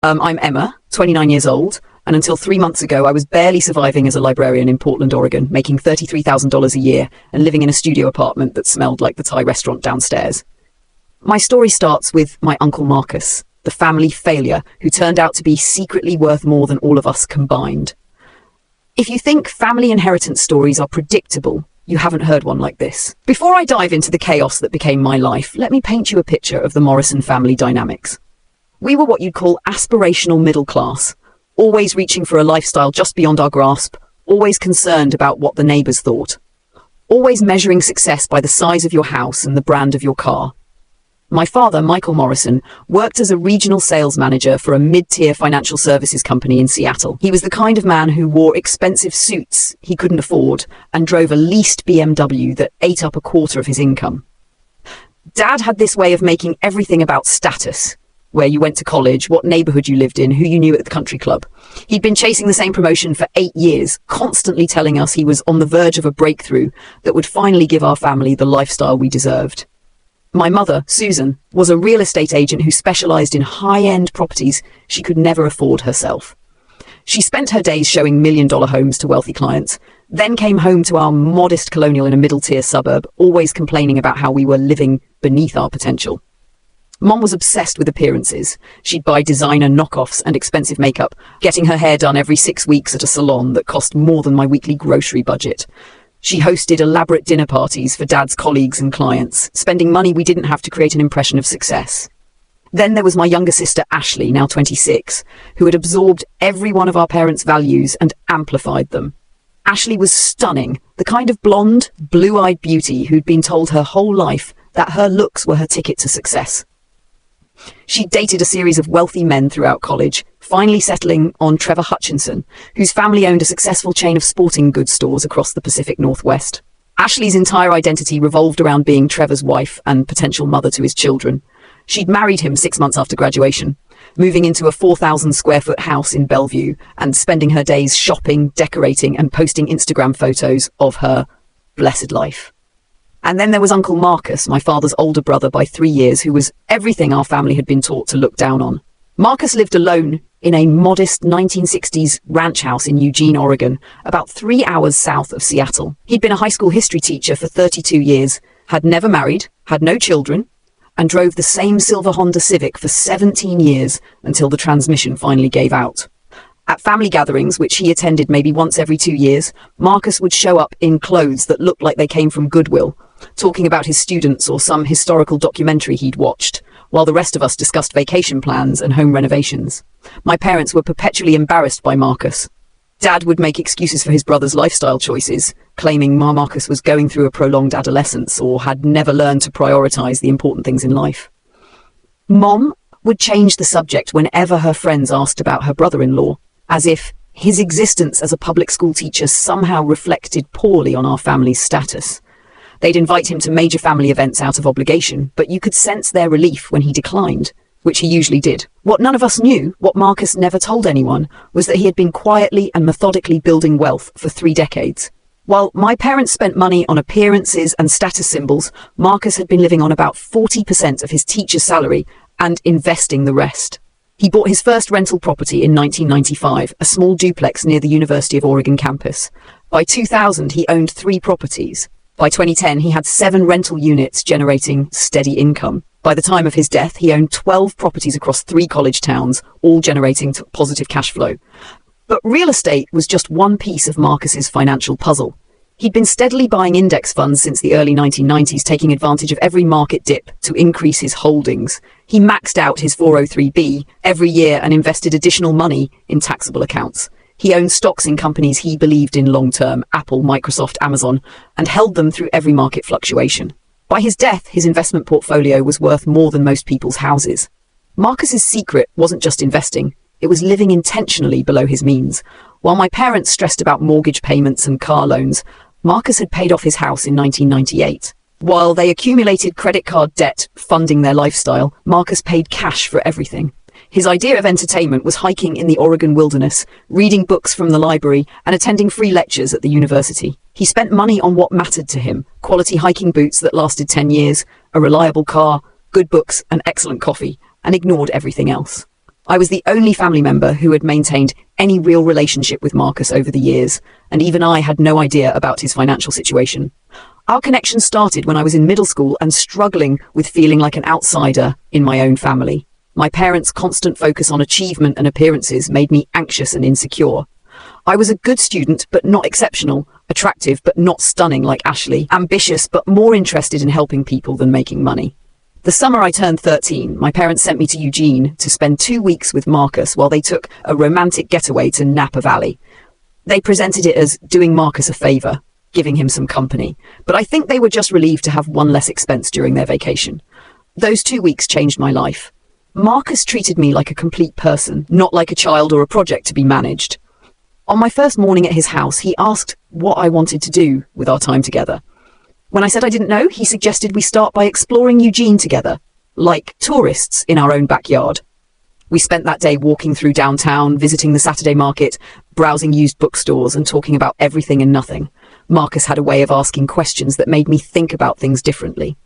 I'm Emma, 29 years old, and until 3 months ago, I was barely surviving as a librarian in Portland, Oregon, making $33,000 a year and living in a studio apartment that smelled like the Thai restaurant downstairs. My story starts with my Uncle Marcus, the family failure who turned out to be secretly worth more than all of us combined. If you think family inheritance stories are predictable, you haven't heard one like this. Before I dive into the chaos that became my life, let me paint you a picture of the Morrison family dynamics. We were what you'd call aspirational middle class, always reaching for a lifestyle just beyond our grasp, always concerned about what the neighbors thought, always measuring success by the size of your house and the brand of your car. My father, Michael Morrison, worked as a regional sales manager for a mid-tier financial services company in Seattle. He was the kind of man who wore expensive suits he couldn't afford and drove a leased BMW that ate up a quarter of his income. Dad had this way of making everything about status. Where you went to college, what neighborhood you lived in, who you knew at the country club. He'd been chasing the same promotion for 8 years, constantly telling us he was on the verge of a breakthrough that would finally give our family the lifestyle we deserved. My mother, Susan, was a real estate agent who specialized in high-end properties she could never afford herself. She spent her days showing million-dollar homes to wealthy clients, then came home to our modest colonial in a middle-tier suburb, always complaining about how we were living beneath our potential. Mom was obsessed with appearances. She'd buy designer knockoffs and expensive makeup, getting her hair done every 6 weeks at a salon that cost more than my weekly grocery budget. She hosted elaborate dinner parties for Dad's colleagues and clients, spending money we didn't have to create an impression of success. Then there was my younger sister, Ashley, now 26, who had absorbed every one of our parents' values and amplified them. Ashley was stunning, the kind of blonde, blue-eyed beauty who'd been told her whole life that her looks were her ticket to success. She dated a series of wealthy men throughout college, finally settling on Trevor Hutchinson, whose family owned a successful chain of sporting goods stores across the Pacific Northwest. Ashley's entire identity revolved around being Trevor's wife and potential mother to his children. She'd married him 6 months after graduation, moving into a 4,000 square foot house in Bellevue and spending her days shopping, decorating, and posting Instagram photos of her blessed life. And then there was Uncle Marcus, my father's older brother by 3 years, who was everything our family had been taught to look down on. Marcus lived alone in a modest 1960s ranch house in Eugene, Oregon, about 3 hours south of Seattle. He'd been a high school history teacher for 32 years, had never married, had no children, and drove the same silver Honda Civic for 17 years until the transmission finally gave out. At family gatherings, which he attended maybe once every 2 years, Marcus would show up in clothes that looked like they came from Goodwill, talking about his students or some historical documentary he'd watched, while the rest of us discussed vacation plans and home renovations. My parents were perpetually embarrassed by Marcus. Dad would make excuses for his brother's lifestyle choices, claiming Marcus was going through a prolonged adolescence or had never learned to prioritize the important things in life. Mom would change the subject whenever her friends asked about her brother-in-law, as if his existence as a public school teacher somehow reflected poorly on our family's status. They'd invite him to major family events out of obligation, but you could sense their relief when he declined, which he usually did. What none of us knew, what Marcus never told anyone, was that he had been quietly and methodically building wealth for 3 decades. While my parents spent money on appearances and status symbols, Marcus had been living on about 40% of his teacher's salary and investing the rest. He bought his first rental property in 1995, a small duplex near the University of Oregon campus. By 2000, he owned 3 properties. By 2010, he had 7 rental units generating steady income. By the time of his death, he owned 12 properties across 3 college towns, all generating positive cash flow. But real estate was just one piece of Marcus's financial puzzle. He'd been steadily buying index funds since the early 1990s, taking advantage of every market dip to increase his holdings. He maxed out his 403(b) every year and invested additional money in taxable accounts. He owned stocks in companies he believed in long-term, Apple, Microsoft, Amazon, and held them through every market fluctuation. By his death, his investment portfolio was worth more than most people's houses. Marcus's secret wasn't just investing, it was living intentionally below his means. While my parents stressed about mortgage payments and car loans, Marcus had paid off his house in 1998. While they accumulated credit card debt funding their lifestyle, Marcus paid cash for everything. His idea of entertainment was hiking in the Oregon wilderness, reading books from the library, and attending free lectures at the university. He spent money on what mattered to him: quality hiking boots that lasted 10 years, a reliable car, good books, and excellent coffee, and ignored everything else. I was the only family member who had maintained any real relationship with Marcus over the years, and even I had no idea about his financial situation. Our connection started when I was in middle school and struggling with feeling like an outsider in my own family. My parents' constant focus on achievement and appearances made me anxious and insecure. I was a good student, but not exceptional, attractive, but not stunning like Ashley, ambitious, but more interested in helping people than making money. The summer I turned 13, my parents sent me to Eugene to spend 2 weeks with Marcus while they took a romantic getaway to Napa Valley. They presented it as doing Marcus a favor, giving him some company, but I think they were just relieved to have one less expense during their vacation. Those 2 weeks changed my life. Marcus treated me like a complete person, not like a child or a project to be managed. On my first morning at his house, he asked what I wanted to do with our time together. When I said I didn't know, he suggested we start by exploring Eugene together, like tourists in our own backyard. We spent that day walking through downtown, visiting the Saturday market, browsing used bookstores, and talking about everything and nothing. Marcus had a way of asking questions that made me think about things differently.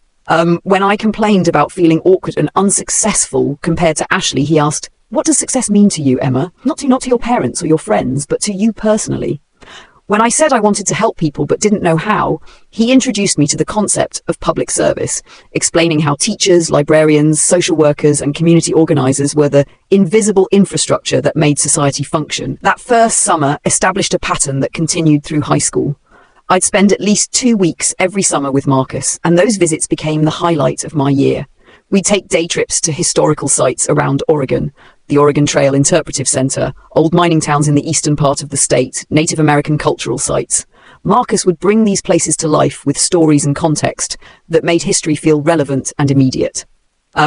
When I complained about feeling awkward and unsuccessful compared to Ashley, he asked, "What does success mean to you, Emma? Not to your parents or your friends, but to you personally." When I said I wanted to help people but didn't know how, he introduced me to the concept of public service, explaining how teachers, librarians, social workers, and community organizers were the invisible infrastructure that made society function. That first summer established a pattern that continued through high school. I'd spend at least 2 weeks every summer with Marcus, and those visits became the highlight of my year. We'd take day trips to historical sites around Oregon, the Oregon Trail Interpretive Center, old mining towns in the eastern part of the state, Native American cultural sites. Marcus would bring these places to life with stories and context that made history feel relevant and immediate.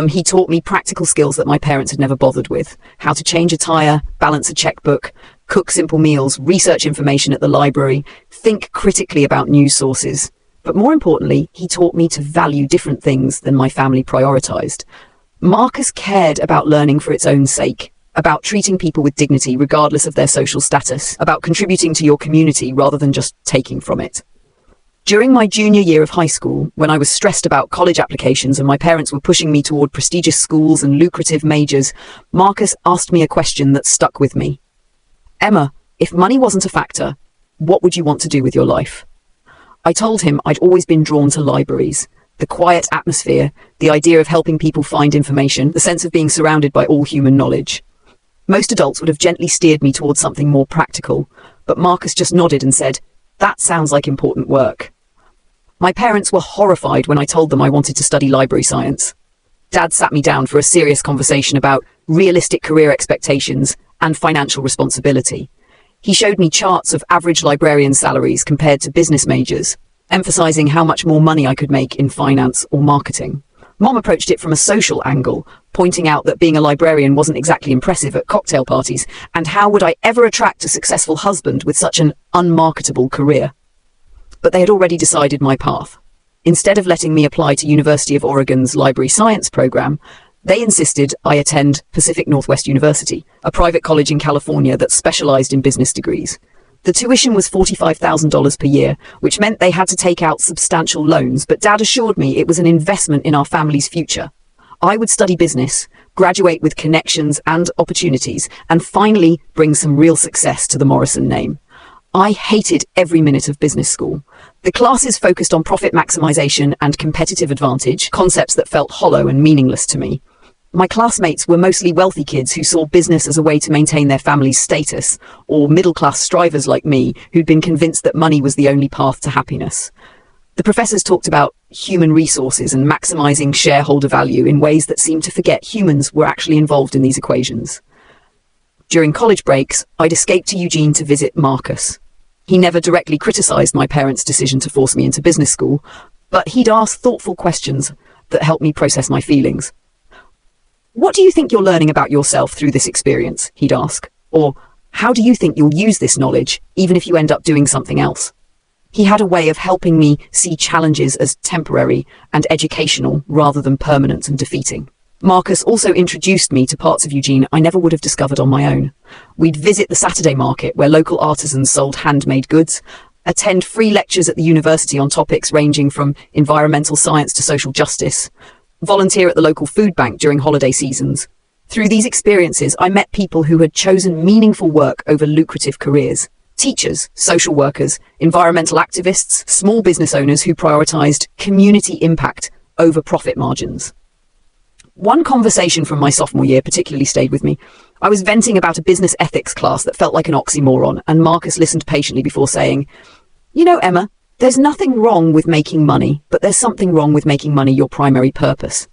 He taught me practical skills that my parents had never bothered with: how to change a tire, balance a checkbook, cook simple meals, research information at the library, think critically about news sources. But more importantly, he taught me to value different things than my family prioritized. Marcus cared about learning for its own sake, about treating people with dignity regardless of their social status, about contributing to your community rather than just taking from it. During my junior year of high school, when I was stressed about college applications and my parents were pushing me toward prestigious schools and lucrative majors, Marcus asked me a question that stuck with me. "Emma, if money wasn't a factor, what would you want to do with your life?" I told him I'd always been drawn to libraries. The quiet atmosphere, the idea of helping people find information, the sense of being surrounded by all human knowledge. Most adults would have gently steered me towards something more practical, but Marcus just nodded and said, "That sounds like important work." My parents were horrified when I told them I wanted to study library science. Dad sat me down for a serious conversation about realistic career expectations and financial responsibility. He showed me charts of average librarian salaries compared to business majors, emphasizing how much more money I could make in finance or marketing. Mom approached it from a social angle, pointing out that being a librarian wasn't exactly impressive at cocktail parties, and how would I ever attract a successful husband with such an unmarketable career? But they had already decided my path. Instead of letting me apply to University of Oregon's library science program, they insisted I attend Pacific Northwest University, a private college in California that specialized in business degrees. The tuition was $45,000 per year, which meant they had to take out substantial loans, but Dad assured me it was an investment in our family's future. I would study business, graduate with connections and opportunities, and finally bring some real success to the Morrison name. I hated every minute of business school. The classes focused on profit maximization and competitive advantage, concepts that felt hollow and meaningless to me. My classmates were mostly wealthy kids who saw business as a way to maintain their family's status, or middle-class strivers like me who'd been convinced that money was the only path to happiness. The professors talked about human resources and maximizing shareholder value in ways that seemed to forget humans were actually involved in these equations. During college breaks, I'd escape to Eugene to visit Marcus. He never directly criticized my parents' decision to force me into business school, but he'd ask thoughtful questions that helped me process my feelings. "What do you think you're learning about yourself through this experience?" he'd ask. Or, "How do you think you'll use this knowledge, even if you end up doing something else?" He had a way of helping me see challenges as temporary and educational rather than permanent and defeating. Marcus also introduced me to parts of Eugene I never would have discovered on my own. We'd visit the Saturday market where local artisans sold handmade goods, attend free lectures at the university on topics ranging from environmental science to social justice, volunteer at the local food bank during holiday seasons, Through these experiences, I met people who had chosen meaningful work over lucrative careers. Teachers, social workers, environmental activists, small business owners who prioritized community impact over profit margins. One conversation from my sophomore year particularly stayed with me. I was venting about a business ethics class that felt like an oxymoron, and Marcus listened patiently before saying, "You know, Emma, there's nothing wrong with making money, but there's something wrong with making money your primary purpose.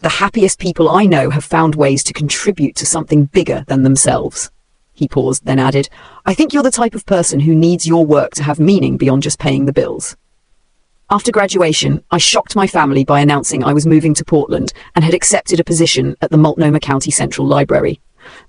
The happiest people I know have found ways to contribute to something bigger than themselves." He paused, then added, "I think you're the type of person who needs your work to have meaning beyond just paying the bills." After graduation, I shocked my family by announcing I was moving to Portland and had accepted a position at the Multnomah County Central Library.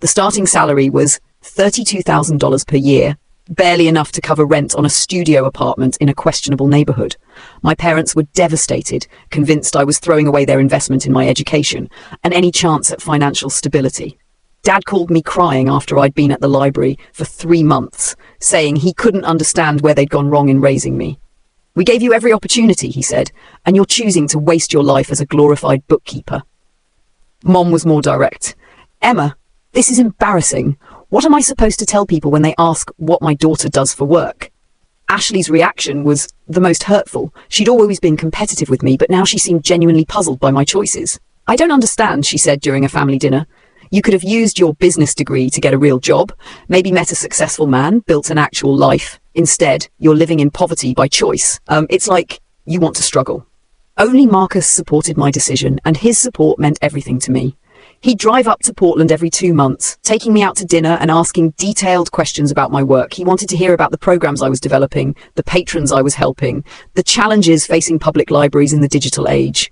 The starting salary was $32,000 per year, barely enough to cover rent on a studio apartment in a questionable neighborhood. My parents were devastated, convinced I was throwing away their investment in my education and any chance at financial stability. Dad called me crying after I'd been at the library for 3 months, saying he couldn't understand where they'd gone wrong in raising me. "We gave you every opportunity," he said, "and you're choosing to waste your life as a glorified bookkeeper." Mom was more direct. "Emma, this is embarrassing. What am I supposed to tell people when they ask what my daughter does for work?" Ashley's reaction was the most hurtful. She'd always been competitive with me, but now she seemed genuinely puzzled by my choices. "I don't understand," she said during a family dinner. "You could have used your business degree to get a real job, maybe met a successful man, built an actual life. Instead, you're living in poverty by choice. It's like you want to struggle." Only Marcus supported my decision, and his support meant everything to me. He'd drive up to Portland every 2 months, taking me out to dinner and asking detailed questions about my work. He wanted to hear about the programs I was developing, the patrons I was helping, the challenges facing public libraries in the digital age.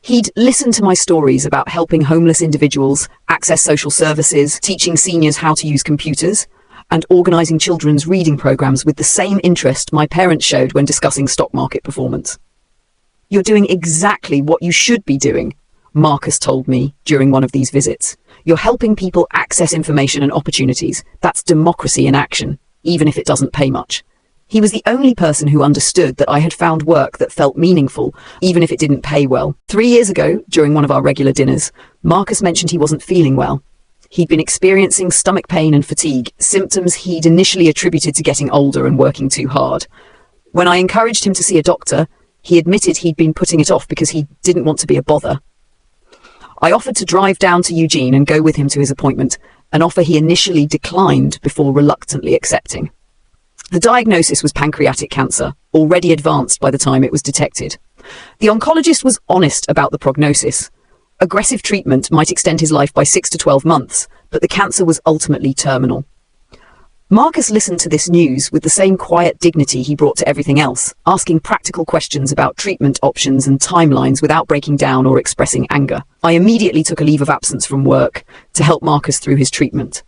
He'd listen to my stories about helping homeless individuals access social services, teaching seniors how to use computers, and organizing children's reading programs with the same interest my parents showed when discussing stock market performance. "You're doing exactly what you should be doing," Marcus told me during one of these visits. "You're helping people access information and opportunities. That's democracy in action, even if it doesn't pay much." He was the only person who understood that I had found work that felt meaningful, even if it didn't pay well. 3 years ago, during one of our regular dinners, Marcus mentioned he wasn't feeling well. He'd been experiencing stomach pain and fatigue, symptoms he'd initially attributed to getting older and working too hard. When I encouraged him to see a doctor, he admitted he'd been putting it off because he didn't want to be a bother. I offered to drive down to Eugene and go with him to his appointment, an offer he initially declined before reluctantly accepting. The diagnosis was pancreatic cancer, already advanced by the time it was detected. The oncologist was honest about the prognosis. Aggressive treatment might extend his life by 6 to 12 months, but the cancer was ultimately terminal. Marcus listened to this news with the same quiet dignity he brought to everything else, asking practical questions about treatment options and timelines without breaking down or expressing anger. I immediately took a leave of absence from work to help Marcus through his treatment.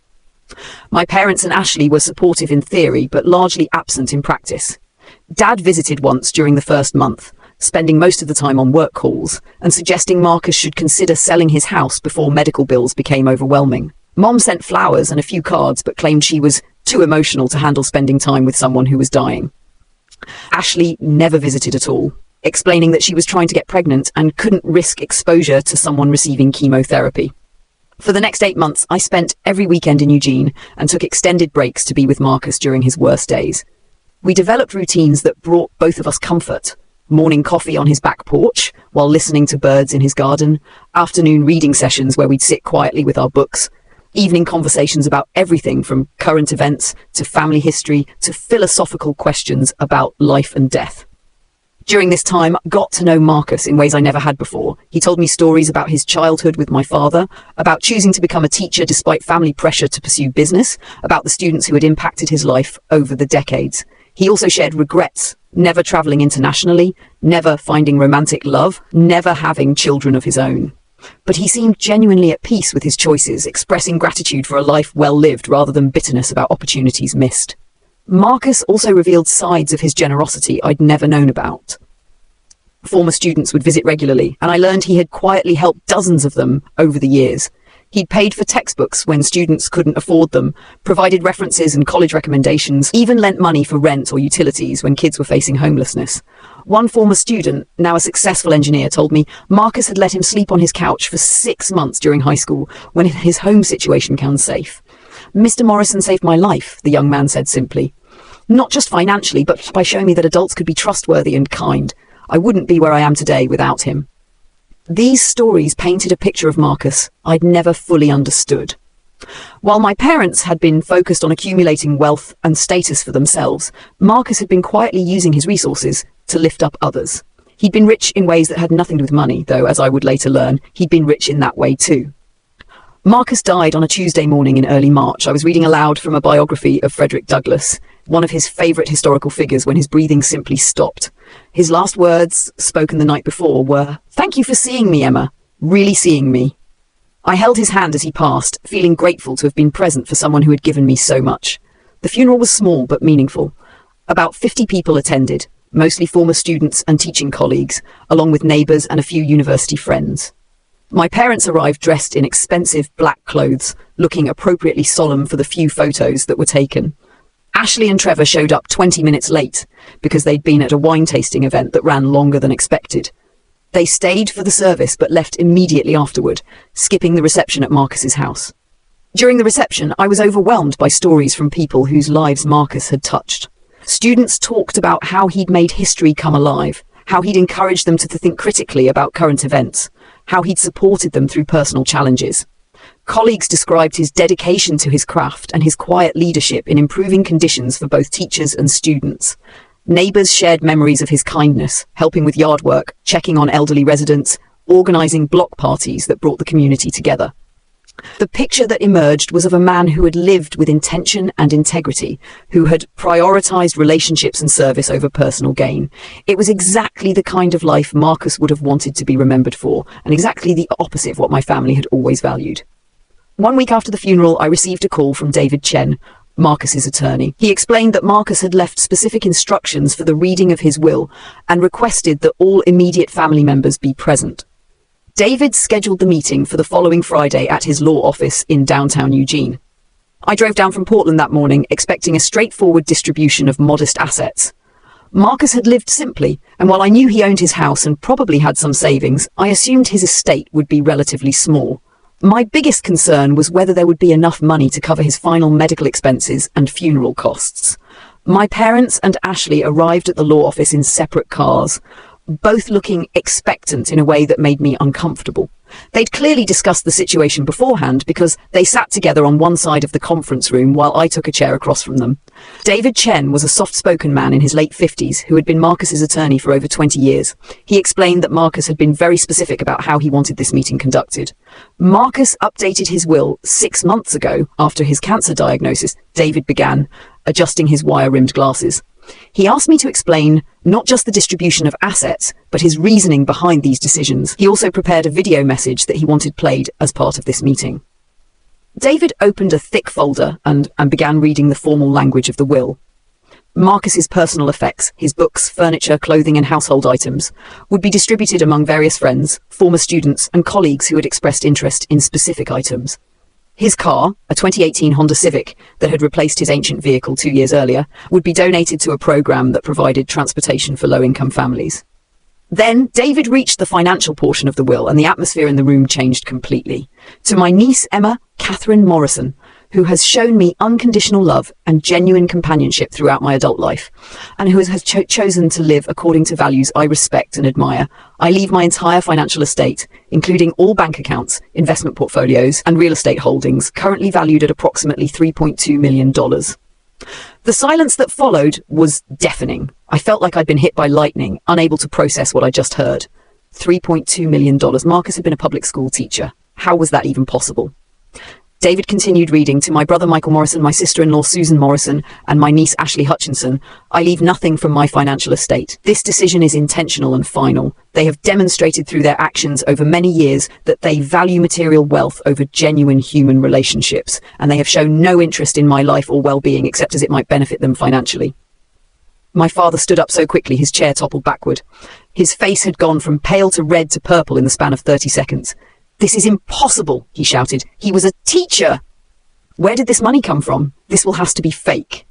My parents and Ashley were supportive in theory, but largely absent in practice. Dad visited once during the first month, spending most of the time on work calls, and suggesting Marcus should consider selling his house before medical bills became overwhelming. Mom sent flowers and a few cards, but claimed she was too emotional to handle spending time with someone who was dying. Ashley never visited at all, explaining that she was trying to get pregnant and couldn't risk exposure to someone receiving chemotherapy. For the next 8 months, I spent every weekend in Eugene and took extended breaks to be with Marcus during his worst days. We developed routines that brought both of us comfort. Morning coffee on his back porch while listening to birds in his garden, afternoon reading sessions where we'd sit quietly with our books, evening conversations about everything from current events to family history to philosophical questions about life and death. During this time, I got to know Marcus in ways I never had before. He told me stories about his childhood with my father, about choosing to become a teacher despite family pressure to pursue business, about the students who had impacted his life over the decades. He also shared regrets, never traveling internationally, never finding romantic love, never having children of his own. But he seemed genuinely at peace with his choices, expressing gratitude for a life well lived rather than bitterness about opportunities missed. Marcus also revealed sides of his generosity I'd never known about. Former students would visit regularly, and I learned he had quietly helped dozens of them over the years. He'd paid for textbooks when students couldn't afford them, provided references and college recommendations, even lent money for rent or utilities when kids were facing homelessness. One former student, now a successful engineer, told me Marcus had let him sleep on his couch for 6 months during high school when his home situation was unsafe. "Mr. Morrison saved my life," the young man said simply. "Not just financially, but by showing me that adults could be trustworthy and kind. I wouldn't be where I am today without him." These stories painted a picture of Marcus I'd never fully understood. While my parents had been focused on accumulating wealth and status for themselves, Marcus had been quietly using his resources to lift up others. He'd been rich in ways that had nothing to do with money, though, as I would later learn, he'd been rich in that way too. Marcus died on a Tuesday morning in early March. I was reading aloud from a biography of Frederick Douglass, one of his favourite historical figures, when his breathing simply stopped. His last words, spoken the night before, were, "Thank you for seeing me, Emma. Really seeing me." I held his hand as he passed, feeling grateful to have been present for someone who had given me so much. The funeral was small but meaningful. About 50 people attended, mostly former students and teaching colleagues, along with neighbours and a few university friends. My parents arrived dressed in expensive black clothes, looking appropriately solemn for the few photos that were taken. Ashley and Trevor showed up 20 minutes late because they'd been at a wine tasting event that ran longer than expected. They stayed for the service but left immediately afterward, skipping the reception at Marcus's house. During the reception, I was overwhelmed by stories from people whose lives Marcus had touched. Students talked about how he'd made history come alive, how he'd encouraged them to think critically about current events, how he'd supported them through personal challenges. Colleagues described his dedication to his craft and his quiet leadership in improving conditions for both teachers and students. Neighbours shared memories of his kindness, helping with yard work, checking on elderly residents, organising block parties that brought the community together. The picture that emerged was of a man who had lived with intention and integrity, who had prioritised relationships and service over personal gain. It was exactly the kind of life Marcus would have wanted to be remembered for, and exactly the opposite of what my family had always valued. 1 week after the funeral, I received a call from David Chen, Marcus's attorney. He explained that Marcus had left specific instructions for the reading of his will and requested that all immediate family members be present. David scheduled the meeting for the following Friday at his law office in downtown Eugene. I drove down from Portland that morning, expecting a straightforward distribution of modest assets. Marcus had lived simply, and while I knew he owned his house and probably had some savings, I assumed his estate would be relatively small. My biggest concern was whether there would be enough money to cover his final medical expenses and funeral costs. My parents and Ashley arrived at the law office in separate cars, both looking expectant in a way that made me uncomfortable. They'd clearly discussed the situation beforehand because they sat together on one side of the conference room while I took a chair across from them. David Chen was a soft-spoken man in his late 50s who had been Marcus's attorney for over 20 years. He explained that Marcus had been very specific about how he wanted this meeting conducted. Marcus updated his will 6 months ago after his cancer diagnosis, David began, adjusting his wire-rimmed glasses. He asked me to explain not just the distribution of assets, but his reasoning behind these decisions. He also prepared a video message that he wanted played as part of this meeting. David opened a thick folder and began reading the formal language of the will. Marcus's personal effects, his books, furniture, clothing and household items, would be distributed among various friends, former students and colleagues who had expressed interest in specific items. His car, a 2018 Honda Civic that had replaced his ancient vehicle 2 years earlier, would be donated to a program that provided transportation for low-income families. Then David reached the financial portion of the will and the atmosphere in the room changed completely. To my niece Emma, Catherine Morrison, who has shown me unconditional love and genuine companionship throughout my adult life, and who has chosen to live according to values I respect and admire, I leave my entire financial estate, including all bank accounts, investment portfolios, and real estate holdings, currently valued at approximately $3.2 million. The silence that followed was deafening. I felt like I'd been hit by lightning, unable to process what I just heard. $3.2 million. Marcus had been a public school teacher. How was that even possible? David continued reading, to my brother Michael Morrison, my sister-in-law Susan Morrison, and my niece Ashley Hutchinson, I leave nothing from my financial estate. This decision is intentional and final. They have demonstrated through their actions over many years that they value material wealth over genuine human relationships, and they have shown no interest in my life or well-being except as it might benefit them financially. My father stood up so quickly his chair toppled backward. His face had gone from pale to red to purple in the span of 30 seconds. "This is impossible," he shouted. "He was a teacher." "Where did this money come from? This will have to be fake."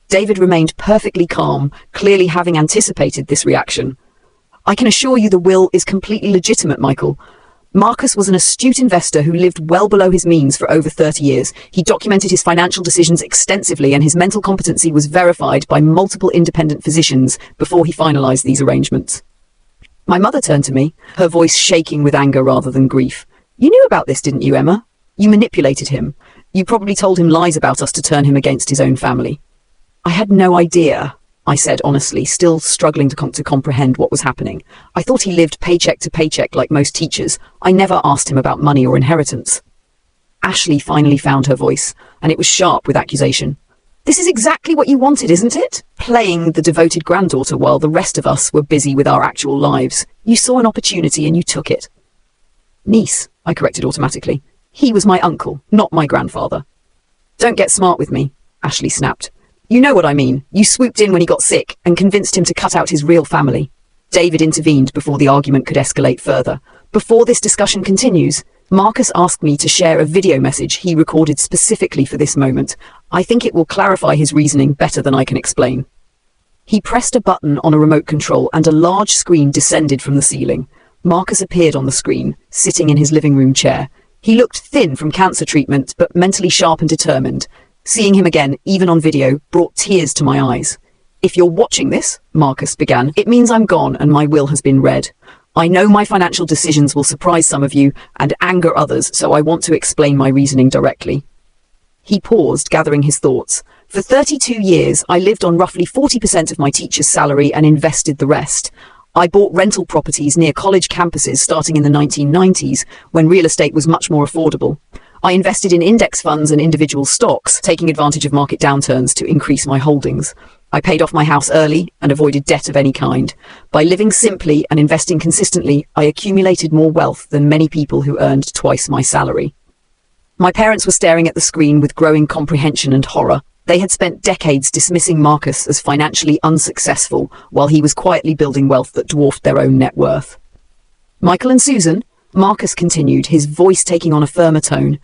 David remained perfectly calm, clearly having anticipated this reaction. "I can assure you the will is completely legitimate, Michael. Marcus was an astute investor who lived well below his means for over 30 years. He documented his financial decisions extensively, and his mental competency was verified by multiple independent physicians before he finalized these arrangements." My mother turned to me, her voice shaking with anger rather than grief. "You knew about this, didn't you, Emma? You manipulated him. You probably told him lies about us to turn him against his own family." "I had no idea," I said honestly, still struggling to comprehend what was happening. "I thought he lived paycheck to paycheck like most teachers. I never asked him about money or inheritance." Ashley finally found her voice, and it was sharp with accusation. "This is exactly what you wanted, isn't it? Playing the devoted granddaughter while the rest of us were busy with our actual lives. You saw an opportunity and you took it." "Niece," I corrected automatically. "He was my uncle, not my grandfather." "Don't get smart with me," Ashley snapped. "You know what I mean. You swooped in when he got sick and convinced him to cut out his real family." David intervened before the argument could escalate further. "Before this discussion continues, Marcus asked me to share a video message he recorded specifically for this moment. I think it will clarify his reasoning better than I can explain." He pressed a button on a remote control and a large screen descended from the ceiling. Marcus appeared on the screen, sitting in his living room chair. He looked thin from cancer treatment, but mentally sharp and determined. Seeing him again, even on video, brought tears to my eyes. "If you're watching this," Marcus began, "it means I'm gone and my will has been read. I know my financial decisions will surprise some of you and anger others, so I want to explain my reasoning directly." He paused, gathering his thoughts. "For 32 years, I lived on roughly 40% of my teacher's salary and invested the rest. I bought rental properties near college campuses starting in the 1990s, when real estate was much more affordable. I invested in index funds and individual stocks, taking advantage of market downturns to increase my holdings. I paid off my house early and avoided debt of any kind. By living simply and investing consistently, I accumulated more wealth than many people who earned twice my salary." My parents were staring at the screen with growing comprehension and horror. They had spent decades dismissing Marcus as financially unsuccessful, while he was quietly building wealth that dwarfed their own net worth. "Michael and Susan," Marcus continued, his voice taking on a firmer tone,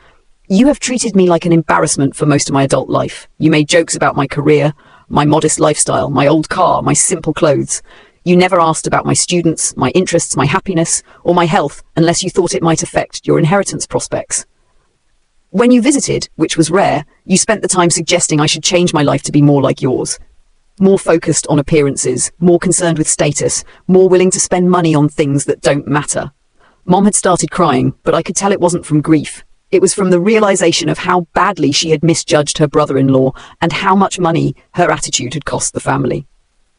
"you have treated me like an embarrassment for most of my adult life. You made jokes about my career, my modest lifestyle, my old car, my simple clothes. You never asked about my students, my interests, my happiness, or my health unless you thought it might affect your inheritance prospects. When you visited, which was rare, you spent the time suggesting I should change my life to be more like yours. More focused on appearances, more concerned with status, more willing to spend money on things that don't matter." Mom had started crying, but I could tell it wasn't from grief. It was from the realization of how badly she had misjudged her brother-in-law and how much money her attitude had cost the family.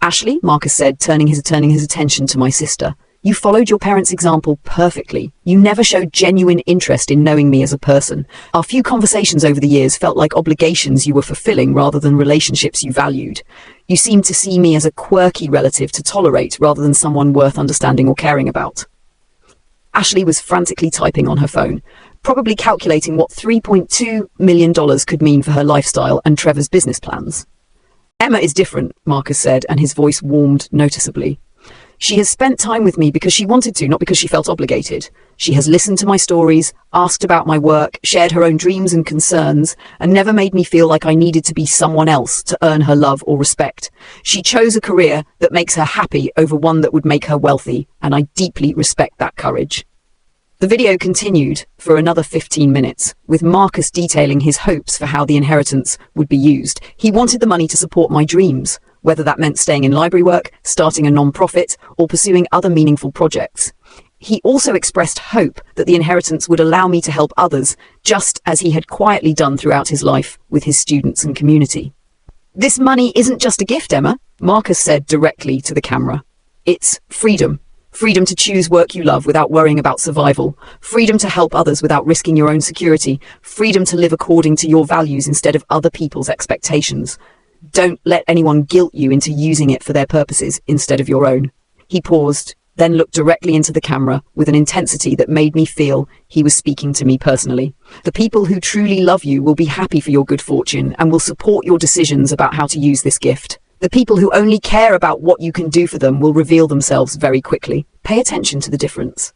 "Ashley," Marcus said, turning his attention to my sister, "you followed your parents' example perfectly. You never showed genuine interest in knowing me as a person. Our few conversations over the years felt like obligations you were fulfilling rather than relationships you valued. You seemed to see me as a quirky relative to tolerate rather than someone worth understanding or caring about." Ashley was frantically typing on her phone, probably calculating what $3.2 million could mean for her lifestyle and Trevor's business plans. "Emma is different," Marcus said, and his voice warmed noticeably. "She has spent time with me because she wanted to, not because she felt obligated. She has listened to my stories, asked about my work, shared her own dreams and concerns, and never made me feel like I needed to be someone else to earn her love or respect. She chose a career that makes her happy over one that would make her wealthy, and I deeply respect that courage." The video continued for another 15 minutes, with Marcus detailing his hopes for how the inheritance would be used. He wanted the money to support my dreams, whether that meant staying in library work, starting a non-profit, or pursuing other meaningful projects. He also expressed hope that the inheritance would allow me to help others, just as he had quietly done throughout his life with his students and community. "This money isn't just a gift, Emma," Marcus said directly to the camera. "It's freedom. Freedom to choose work you love without worrying about survival. Freedom to help others without risking your own security. Freedom to live according to your values instead of other people's expectations. Don't let anyone guilt you into using it for their purposes instead of your own." He paused, then looked directly into the camera with an intensity that made me feel he was speaking to me personally. "The people who truly love you will be happy for your good fortune and will support your decisions about how to use this gift. The people who only care about what you can do for them will reveal themselves very quickly. Pay attention to the difference."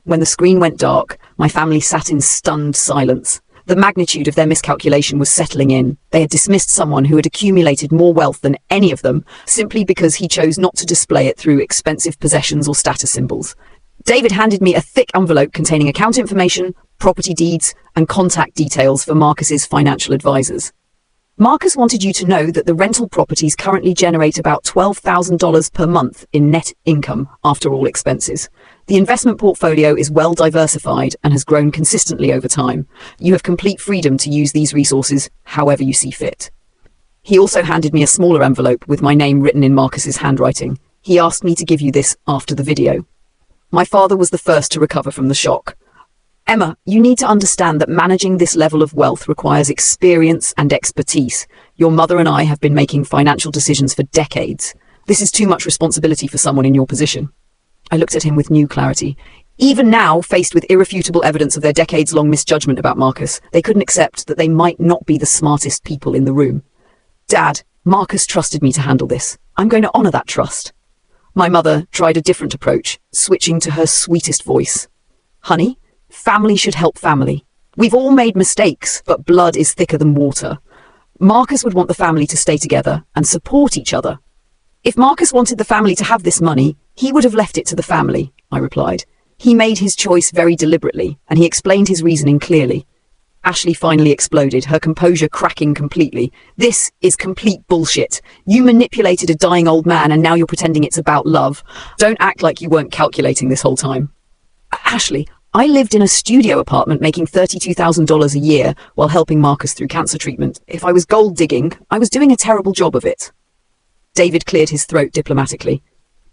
When the screen went dark, my family sat in stunned silence. The magnitude of their miscalculation was settling in. They had dismissed someone who had accumulated more wealth than any of them, simply because he chose not to display it through expensive possessions or status symbols. David handed me a thick envelope containing account information, property deeds, and contact details for Marcus's financial advisors. Marcus wanted you to know that the rental properties currently generate about $12,000 per month in net income after all expenses. The investment portfolio is well diversified and has grown consistently over time. You have complete freedom to use these resources however you see fit. He also handed me a smaller envelope with my name written in Marcus's handwriting. He asked me to give you this after the video. My father was the first to recover from the shock. Emma, you need to understand that managing this level of wealth requires experience and expertise. Your mother and I have been making financial decisions for decades. This is too much responsibility for someone in your position. I looked at him with new clarity. Even now, faced with irrefutable evidence of their decades-long misjudgment about Marcus, they couldn't accept that they might not be the smartest people in the room. Dad, Marcus trusted me to handle this. I'm going to honor that trust. My mother tried a different approach, switching to her sweetest voice. Honey, family should help family. We've all made mistakes, but blood is thicker than water. Marcus would want the family to stay together and support each other. If Marcus wanted the family to have this money, he would have left it to the family, I replied. He made his choice very deliberately, and he explained his reasoning clearly. Ashley finally exploded, her composure cracking completely. This is complete bullshit. You manipulated a dying old man and now you're pretending it's about love. Don't act like you weren't calculating this whole time. Ashley, I lived in a studio apartment making $32,000 a year while helping Marcus through cancer treatment. If I was gold digging, I was doing a terrible job of it. David cleared his throat diplomatically.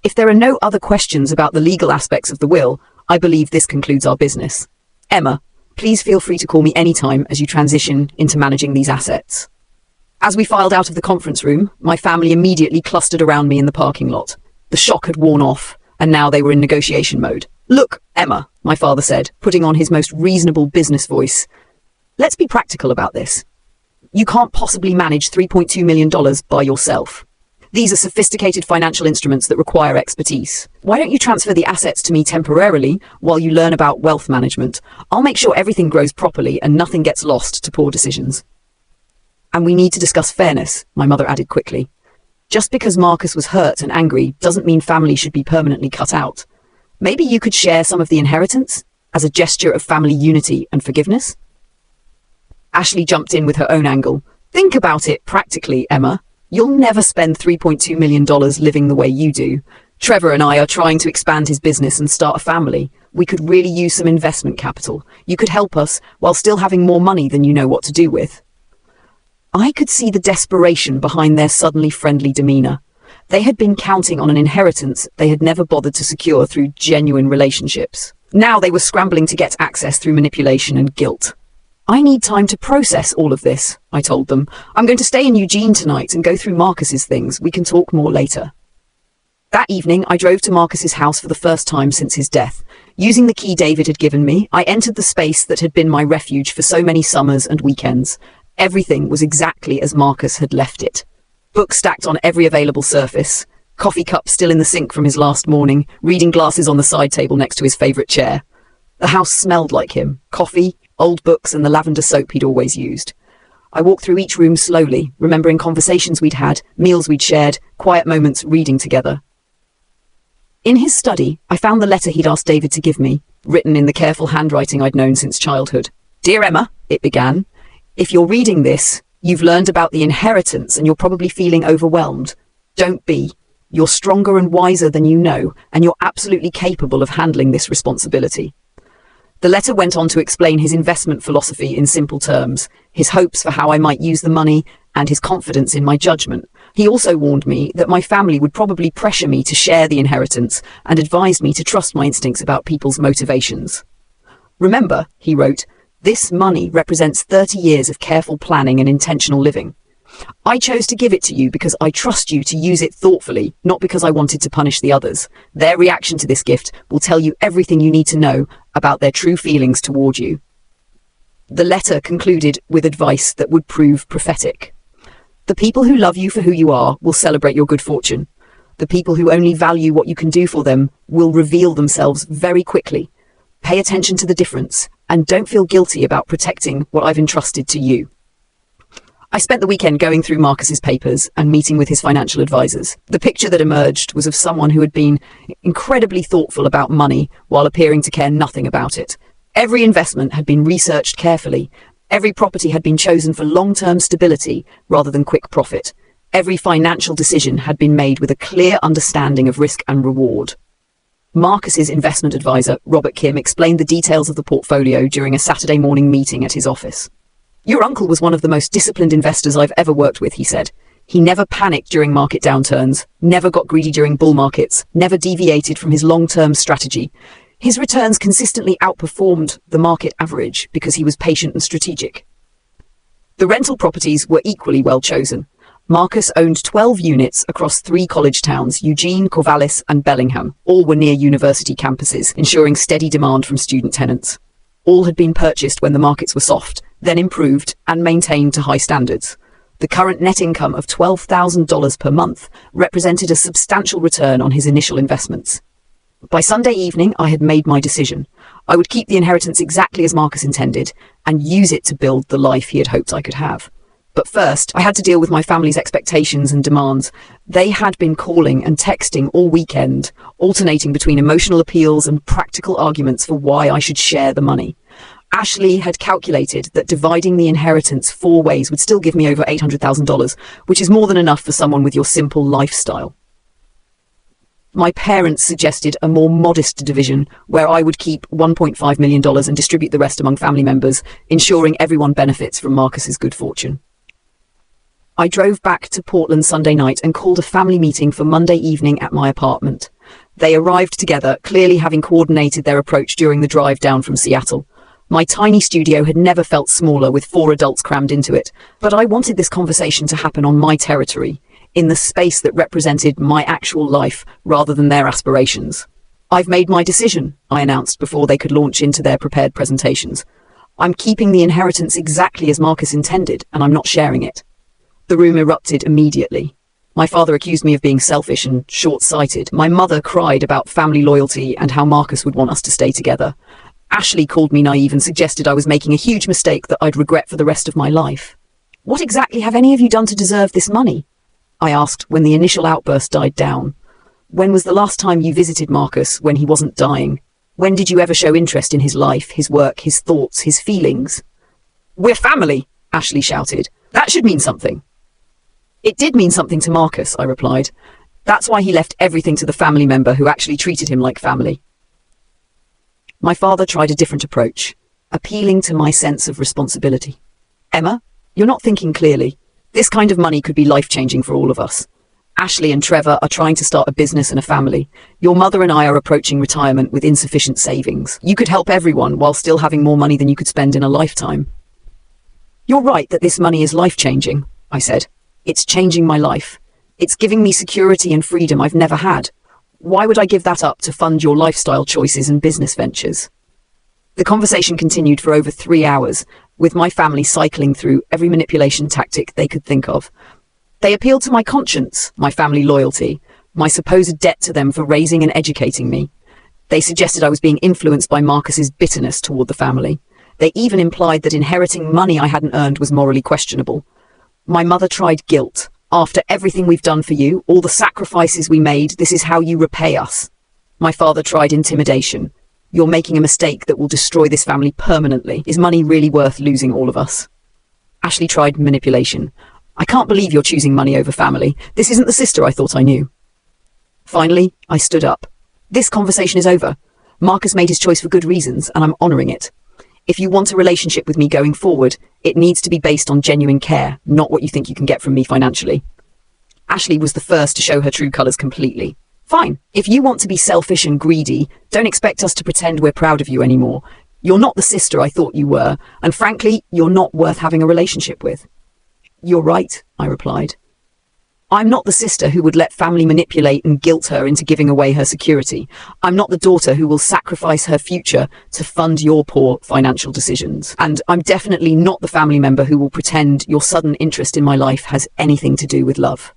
If there are no other questions about the legal aspects of the will, I believe this concludes our business. Emma, please feel free to call me anytime as you transition into managing these assets. As we filed out of the conference room, my family immediately clustered around me in the parking lot. The shock had worn off, and now they were in negotiation mode. Look, Emma, my father said, putting on his most reasonable business voice. Let's be practical about this. You can't possibly manage $3.2 million by yourself. These are sophisticated financial instruments that require expertise. Why don't you transfer the assets to me temporarily while you learn about wealth management? I'll make sure everything grows properly and nothing gets lost to poor decisions. And we need to discuss fairness, my mother added quickly. Just because Marcus was hurt and angry doesn't mean family should be permanently cut out. Maybe you could share some of the inheritance as a gesture of family unity and forgiveness? Ashley jumped in with her own angle. Think about it practically, Emma. You'll never spend $3.2 million living the way you do. Trevor and I are trying to expand his business and start a family. We could really use some investment capital. You could help us while still having more money than you know what to do with. I could see the desperation behind their suddenly friendly demeanor. They had been counting on an inheritance they had never bothered to secure through genuine relationships. Now they were scrambling to get access through manipulation and guilt. I need time to process all of this, I told them. I'm going to stay in Eugene tonight and go through Marcus's things. We can talk more later. That evening, I drove to Marcus's house for the first time since his death. Using the key David had given me, I entered the space that had been my refuge for so many summers and weekends. Everything was exactly as Marcus had left it. Books stacked on every available surface, coffee cup still in the sink from his last morning, reading glasses on the side table next to his favorite chair. The house smelled like him, coffee, old books and the lavender soap he'd always used. I walked through each room slowly, remembering conversations we'd had, meals we'd shared, quiet moments reading together. In his study, I found the letter he'd asked David to give me, written in the careful handwriting I'd known since childhood. Dear Emma, it began, if you're reading this, you've learned about the inheritance and you're probably feeling overwhelmed. Don't be. You're stronger and wiser than you know, and you're absolutely capable of handling this responsibility. The letter went on to explain his investment philosophy in simple terms, his hopes for how I might use the money, and his confidence in my judgment. He also warned me that my family would probably pressure me to share the inheritance and advised me to trust my instincts about people's motivations. Remember, he wrote, this money represents 30 years of careful planning and intentional living. I chose to give it to you because I trust you to use it thoughtfully, not because I wanted to punish the others. Their reaction to this gift will tell you everything you need to know about their true feelings toward you. The letter concluded with advice that would prove prophetic. The people who love you for who you are will celebrate your good fortune. The people who only value what you can do for them will reveal themselves very quickly. Pay attention to the difference, and don't feel guilty about protecting what I've entrusted to you. I spent the weekend going through Marcus's papers and meeting with his financial advisors. The picture that emerged was of someone who had been incredibly thoughtful about money while appearing to care nothing about it. Every investment had been researched carefully. Every property had been chosen for long-term stability rather than quick profit. Every financial decision had been made with a clear understanding of risk and reward. Marcus's investment advisor, Robert Kim, explained the details of the portfolio during a Saturday morning meeting at his office. Your uncle was one of the most disciplined investors I've ever worked with, he said. He never panicked during market downturns, never got greedy during bull markets, never deviated from his long-term strategy. His returns consistently outperformed the market average because he was patient and strategic. The rental properties were equally well chosen. Marcus owned 12 units across 3 college towns, Eugene, Corvallis, and Bellingham. All were near university campuses, ensuring steady demand from student tenants. All had been purchased when the markets were soft, then improved and maintained to high standards. The current net income of $12,000 per month represented a substantial return on his initial investments. By Sunday evening, I had made my decision. I would keep the inheritance exactly as Marcus intended and use it to build the life he had hoped I could have. But first, I had to deal with my family's expectations and demands. They had been calling and texting all weekend, alternating between emotional appeals and practical arguments for why I should share the money. Ashley had calculated that dividing the inheritance 4 ways would still give me over $800,000, which is more than enough for someone with your simple lifestyle. My parents suggested a more modest division where I would keep $1.5 million and distribute the rest among family members, ensuring everyone benefits from Marcus's good fortune. I drove back to Portland Sunday night and called a family meeting for Monday evening at my apartment. They arrived together, clearly having coordinated their approach during the drive down from Seattle. My tiny studio had never felt smaller with 4 adults crammed into it, but I wanted this conversation to happen on my territory, in the space that represented my actual life rather than their aspirations. I've made my decision, I announced before they could launch into their prepared presentations. I'm keeping the inheritance exactly as Marcus intended, and I'm not sharing it. The room erupted immediately. My father accused me of being selfish and short-sighted. My mother cried about family loyalty and how Marcus would want us to stay together. Ashley called me naive and suggested I was making a huge mistake that I'd regret for the rest of my life. What exactly have any of you done to deserve this money? I asked when the initial outburst died down. When was the last time you visited Marcus when he wasn't dying? When did you ever show interest in his life, his work, his thoughts, his feelings? We're family, Ashley shouted. That should mean something. It did mean something to Marcus, I replied. That's why he left everything to the family member who actually treated him like family. My father tried a different approach, appealing to my sense of responsibility. Emma, you're not thinking clearly. This kind of money could be life-changing for all of us. Ashley and Trevor are trying to start a business and a family. Your mother and I are approaching retirement with insufficient savings. You could help everyone while still having more money than you could spend in a lifetime. You're right that this money is life-changing, I said. It's changing my life. It's giving me security and freedom I've never had. Why would I give that up to fund your lifestyle choices and business ventures? The conversation continued for over 3 hours, with my family cycling through every manipulation tactic they could think of. They appealed to my conscience, my family loyalty, my supposed debt to them for raising and educating me. They suggested I was being influenced by Marcus's bitterness toward the family. They even implied that inheriting money I hadn't earned was morally questionable. My mother tried guilt. After everything we've done for you, all the sacrifices we made, this is how you repay us. My father tried intimidation. You're making a mistake that will destroy this family permanently. Is money really worth losing all of us? Ashley tried manipulation. I can't believe you're choosing money over family. This isn't the sister I thought I knew. Finally, I stood up. This conversation is over. Marcus made his choice for good reasons, and I'm honoring it. If you want a relationship with me going forward, it needs to be based on genuine care, not what you think you can get from me financially. Ashley was the first to show her true colors completely. Fine, if you want to be selfish and greedy, don't expect us to pretend we're proud of you anymore. You're not the sister I thought you were, and frankly, you're not worth having a relationship with. You're right, I replied. I'm not the sister who would let family manipulate and guilt her into giving away her security. I'm not the daughter who will sacrifice her future to fund your poor financial decisions. And I'm definitely not the family member who will pretend your sudden interest in my life has anything to do with love.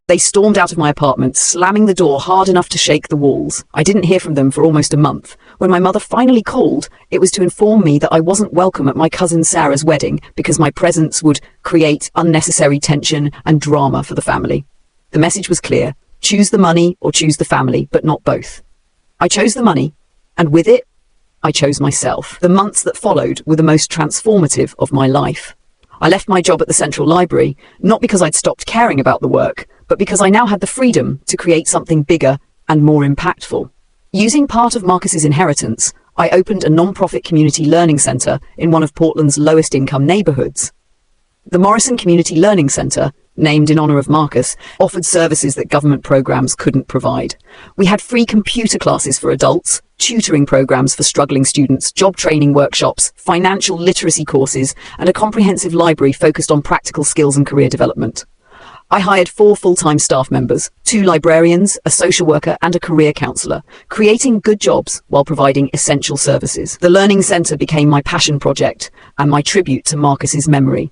They stormed out of my apartment, slamming the door hard enough to shake the walls. I didn't hear from them for almost a month. When my mother finally called, it was to inform me that I wasn't welcome at my cousin Sarah's wedding because my presence would create unnecessary tension and drama for the family. The message was clear: choose the money or choose the family, but not both. I chose the money, and with it, I chose myself. The months that followed were the most transformative of my life. I left my job at the Central Library, not because I'd stopped caring about the work, but because I now had the freedom to create something bigger and more impactful. Using part of Marcus's inheritance, I opened a non-profit community learning centre in one of Portland's lowest income neighbourhoods. The Morrison Community Learning Centre, named in honour of Marcus, offered services that government programmes couldn't provide. We had free computer classes for adults, tutoring programmes for struggling students, job training workshops, financial literacy courses, and a comprehensive library focused on practical skills and career development. I hired 4 full-time staff members, 2 librarians, a social worker, and a career counsellor, creating good jobs while providing essential services. The Learning Centre became my passion project and my tribute to Marcus's memory.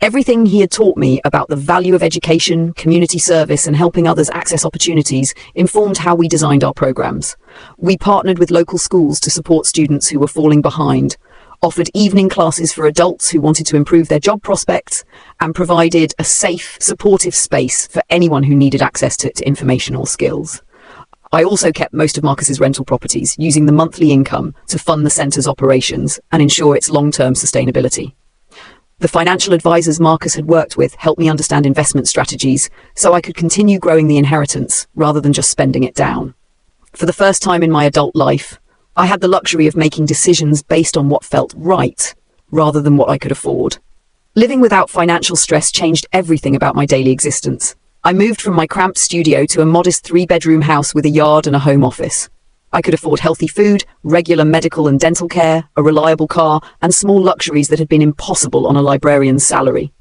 Everything he had taught me about the value of education, community service, and helping others access opportunities informed how we designed our programs. We partnered with local schools to support students who were falling behind, offered evening classes for adults who wanted to improve their job prospects, and provided a safe, supportive space for anyone who needed access to information or skills. I also kept most of Marcus's rental properties, using the monthly income to fund the centre's operations and ensure its long-term sustainability. The financial advisors Marcus had worked with helped me understand investment strategies so I could continue growing the inheritance rather than just spending it down. For the first time in my adult life, I had the luxury of making decisions based on what felt right, rather than what I could afford. Living without financial stress changed everything about my daily existence. I moved from my cramped studio to a modest 3-bedroom house with a yard and a home office. I could afford healthy food, regular medical and dental care, a reliable car, and small luxuries that had been impossible on a librarian's salary.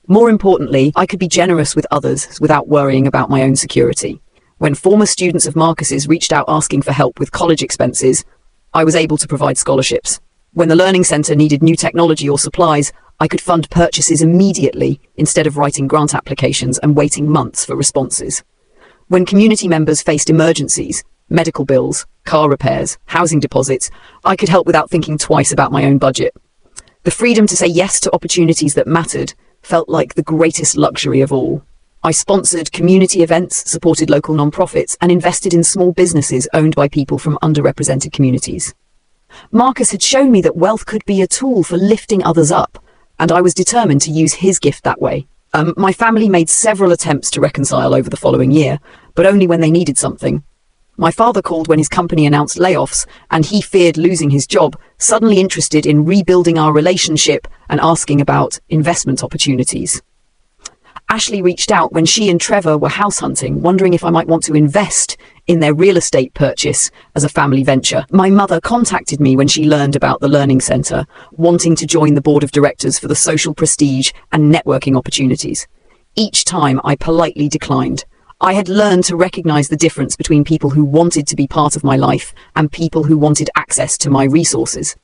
More importantly, I could be generous with others without worrying about my own security. When former students of Marcus's reached out asking for help with college expenses, I was able to provide scholarships. When the Learning Centre needed new technology or supplies, I could fund purchases immediately instead of writing grant applications and waiting months for responses. When community members faced emergencies, medical bills, car repairs, housing deposits, I could help without thinking twice about my own budget. The freedom to say yes to opportunities that mattered felt like the greatest luxury of all. I sponsored community events, supported local non-profits, and invested in small businesses owned by people from underrepresented communities. Marcus had shown me that wealth could be a tool for lifting others up, and I was determined to use his gift that way. My family made several attempts to reconcile over the following year, but only when they needed something. My father called when his company announced layoffs, and he feared losing his job, suddenly interested in rebuilding our relationship and asking about investment opportunities. Ashley reached out when she and Trevor were house hunting, wondering if I might want to invest in their real estate purchase as a family venture. My mother contacted me when she learned about the Learning Centre, wanting to join the board of directors for the social prestige and networking opportunities. Each time I politely declined. I had learned to recognize the difference between people who wanted to be part of my life and people who wanted access to my resources.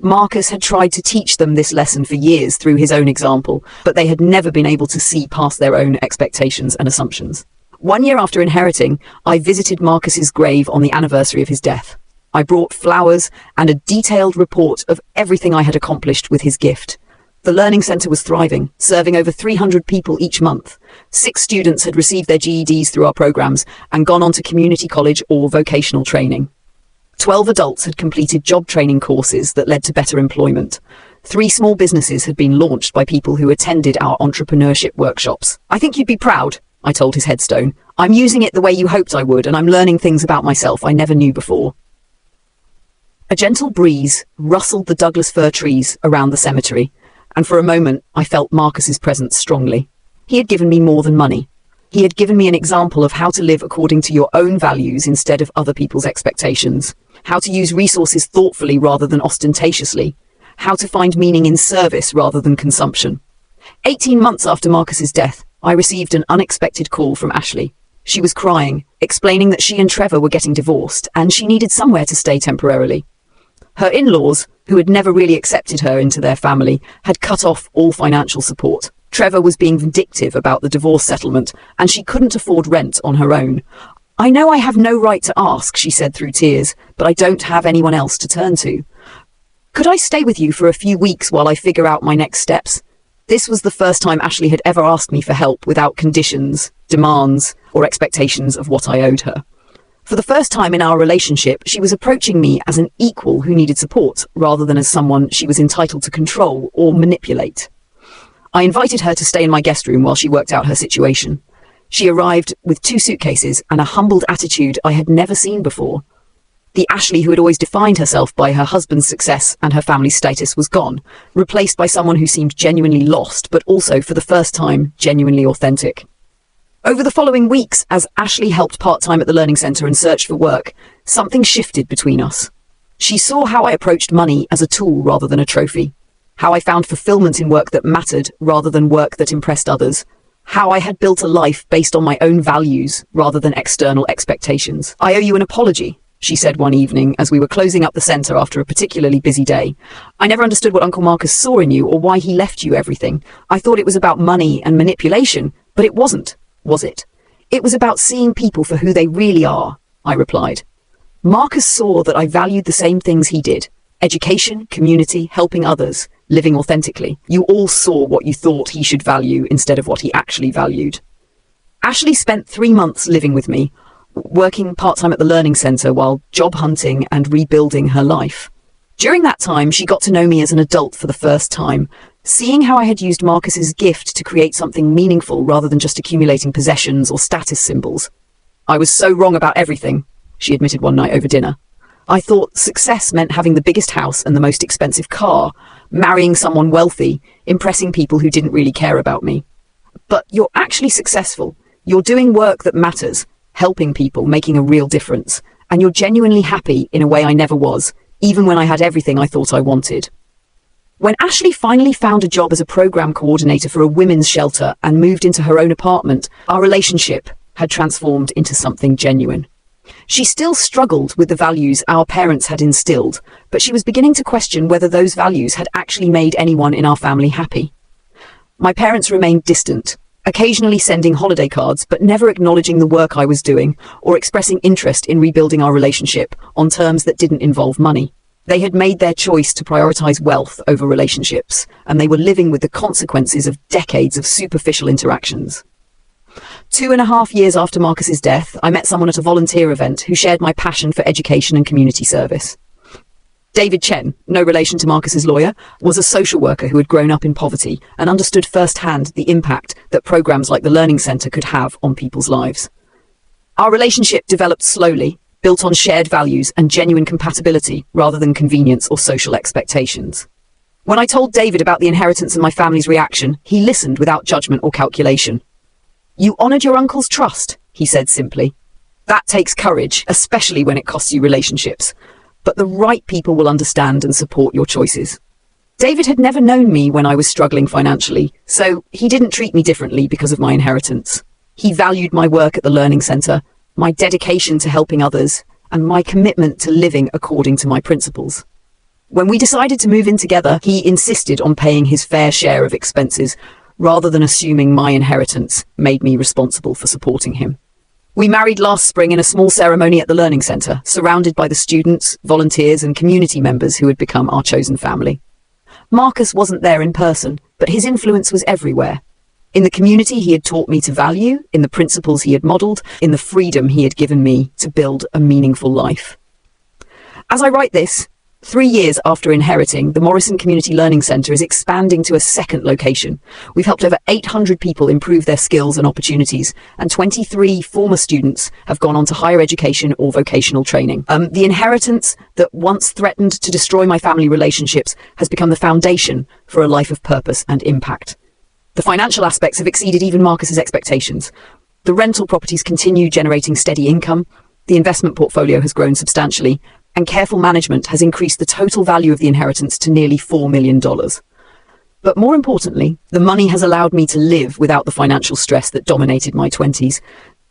Marcus had tried to teach them this lesson for years through his own example, but they had never been able to see past their own expectations and assumptions. 1 year after inheriting, I visited Marcus's grave on the anniversary of his death. I brought flowers and a detailed report of everything I had accomplished with his gift. The Learning Centre was thriving, serving over 300 people each month. 6 students had received their GEDs through our programs and gone on to community college or vocational training. 12 adults had completed job training courses that led to better employment. 3 small businesses had been launched by people who attended our entrepreneurship workshops. "I think you'd be proud," I told his headstone. "I'm using it the way you hoped I would, and I'm learning things about myself I never knew before." A gentle breeze rustled the Douglas fir trees around the cemetery, and for a moment I felt Marcus's presence strongly. He had given me more than money. He had given me an example of how to live according to your own values instead of other people's expectations. How to use resources thoughtfully rather than ostentatiously. How to find meaning in service rather than consumption. 18 months after Marcus's death, I received an unexpected call from Ashley. She was crying, explaining that she and Trevor were getting divorced, and she needed somewhere to stay temporarily. Her in-laws, who had never really accepted her into their family, had cut off all financial support. Trevor was being vindictive about the divorce settlement, and she couldn't afford rent on her own. "I know I have no right to ask," she said through tears, "but I don't have anyone else to turn to. Could I stay with you for a few weeks while I figure out my next steps?" This was the first time Ashley had ever asked me for help without conditions, demands, or expectations of what I owed her. For the first time in our relationship, she was approaching me as an equal who needed support, rather than as someone she was entitled to control or manipulate. I invited her to stay in my guest room while she worked out her situation. She arrived with 2 suitcases and a humbled attitude I had never seen before. The Ashley who had always defined herself by her husband's success and her family's status was gone, replaced by someone who seemed genuinely lost, but also, for the first time, genuinely authentic. Over the following weeks, as Ashley helped part-time at the Learning Centre and searched for work, something shifted between us. She saw how I approached money as a tool rather than a trophy, how I found fulfillment in work that mattered rather than work that impressed others, how I had built a life based on my own values rather than external expectations. "I owe you an apology," she said one evening as we were closing up the centre after a particularly busy day. "I never understood what Uncle Marcus saw in you or why he left you everything. I thought it was about money and manipulation, but it wasn't, was it? It was about seeing people for who they really are," I replied. "Marcus saw that I valued the same things he did: education, community, helping others, living authentically. You all saw what you thought he should value instead of what he actually valued." Ashley spent 3 months living with me, working part-time at the Learning Centre while job hunting and rebuilding her life. During that time, she got to know me as an adult for the first time, seeing how I had used Marcus's gift to create something meaningful rather than just accumulating possessions or status symbols. "I was so wrong about everything," she admitted one night over dinner. "I thought success meant having the biggest house and the most expensive car, marrying someone wealthy, impressing people who didn't really care about me. But you're actually successful. You're doing work that matters, helping people, making a real difference, and you're genuinely happy in a way I never was, even when I had everything I thought I wanted." When Ashley finally found a job as a program coordinator for a women's shelter and moved into her own apartment, our relationship had transformed into something genuine. She still struggled with the values our parents had instilled, but she was beginning to question whether those values had actually made anyone in our family happy. My parents remained distant, occasionally sending holiday cards, but never acknowledging the work I was doing or expressing interest in rebuilding our relationship on terms that didn't involve money. They had made their choice to prioritize wealth over relationships, and they were living with the consequences of decades of superficial interactions. 2.5 years after Marcus's death, I met someone at a volunteer event who shared my passion for education and community service. David Chen, no relation to Marcus's lawyer, was a social worker who had grown up in poverty and understood firsthand the impact that programs like the Learning Centre could have on people's lives. Our relationship developed slowly, built on shared values and genuine compatibility rather than convenience or social expectations. When I told David about the inheritance and my family's reaction, he listened without judgment or calculation. "You honored your uncle's trust," he said simply. "That takes courage, especially when it costs you relationships. But the right people will understand and support your choices." David had never known me when I was struggling financially, so he didn't treat me differently because of my inheritance. He valued my work at the Learning Centre, my dedication to helping others, and my commitment to living according to my principles. When we decided to move in together, he insisted on paying his fair share of expenses, rather than assuming my inheritance made me responsible for supporting him. We married last spring in a small ceremony at the Learning Centre, surrounded by the students, volunteers, and community members who had become our chosen family. Marcus wasn't there in person, but his influence was everywhere. In the community he had taught me to value, in the principles he had modelled, in the freedom he had given me to build a meaningful life. As I write this, 3 years after inheriting, the Morrison Community Learning Centre is expanding to a second location. We've helped over 800 people improve their skills and opportunities, and 23 former students have gone on to higher education or vocational training. The inheritance that once threatened to destroy my family relationships has become the foundation for a life of purpose and impact. The financial aspects have exceeded even Marcus's expectations. The rental properties continue generating steady income, the investment portfolio has grown substantially, and careful management has increased the total value of the inheritance to nearly $4 million. But more importantly, the money has allowed me to live without the financial stress that dominated my 20s,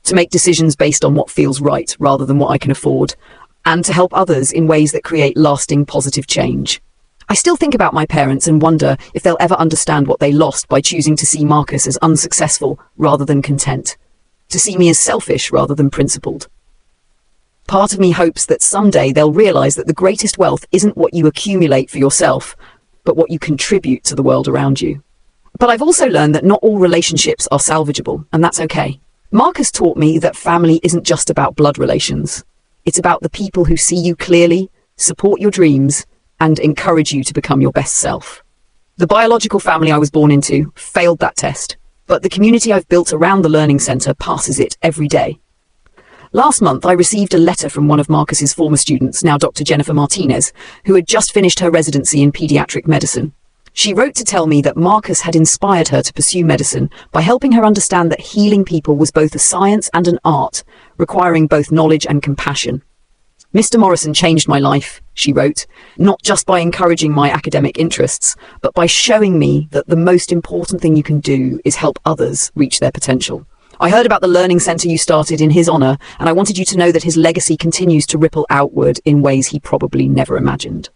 to make decisions based on what feels right rather than what I can afford. and to help others in ways that create lasting positive change. I still think about my parents and wonder if they'll ever understand what they lost by choosing to see Marcus as unsuccessful rather than content, to see me as selfish rather than principled. Part of me hopes that someday they'll realize that the greatest wealth isn't what you accumulate for yourself, but what you contribute to the world around you. But I've also learned that not all relationships are salvageable, and that's okay. Marcus taught me that family isn't just about blood relations. It's about the people who see you clearly, support your dreams, and encourage you to become your best self. The biological family I was born into failed that test, but the community I've built around the Learning Centre passes it every day. Last month, I received a letter from one of Marcus's former students, now Dr. Jennifer Martinez, who had just finished her residency in pediatric medicine. She wrote to tell me that Marcus had inspired her to pursue medicine by helping her understand that healing people was both a science and an art, requiring both knowledge and compassion. Mr. Morrison changed my life, she wrote, not just by encouraging my academic interests, but by showing me that the most important thing you can do is help others reach their potential. I heard about the Learning Centre you started in his honour, and I wanted you to know that his legacy continues to ripple outward in ways he probably never imagined.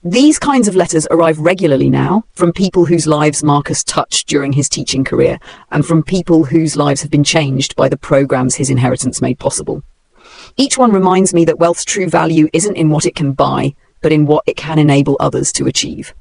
These kinds of letters arrive regularly now from people whose lives Marcus touched during his teaching career, and from people whose lives have been changed by the programs his inheritance made possible. Each one reminds me that wealth's true value isn't in what it can buy, but in what it can enable others to achieve.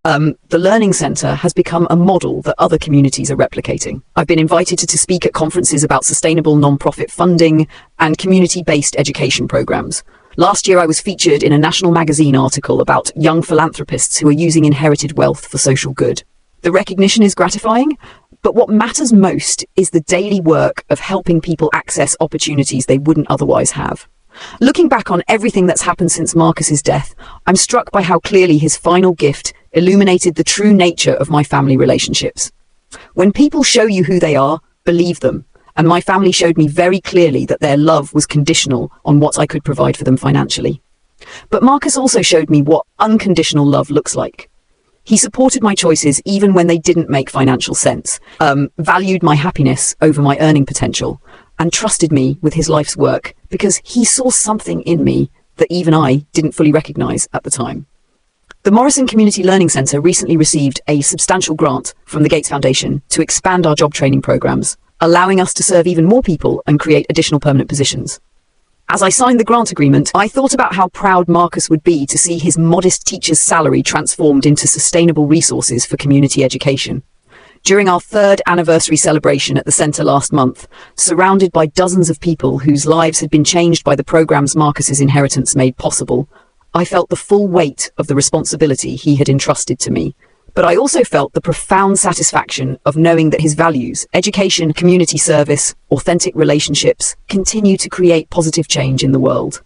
The Learning Centre has become a model that other communities are replicating. I've been invited to speak at conferences about sustainable non-profit funding and community-based education programs. Last year, I was featured in a national magazine article about young philanthropists who are using inherited wealth for social good. The recognition is gratifying, but what matters most is the daily work of helping people access opportunities they wouldn't otherwise have. Looking back on everything that's happened since Marcus's death, I'm struck by how clearly his final gift illuminated the true nature of my family relationships. When people show you who they are, believe them, and my family showed me very clearly that their love was conditional on what I could provide for them financially. But Marcus also showed me what unconditional love looks like. He supported my choices even when they didn't make financial sense, valued my happiness over my earning potential, and trusted me with his life's work because he saw something in me that even I didn't fully recognize at the time. The Morrison Community Learning Centre recently received a substantial grant from the Gates Foundation to expand our job training programs, allowing us to serve even more people and create additional permanent positions. As I signed the grant agreement, I thought about how proud Marcus would be to see his modest teacher's salary transformed into sustainable resources for community education. During our 3rd anniversary celebration at the centre last month, surrounded by dozens of people whose lives had been changed by the programs Marcus's inheritance made possible, I felt the full weight of the responsibility he had entrusted to me. But I also felt the profound satisfaction of knowing that his values, education, community service, authentic relationships, continue to create positive change in the world.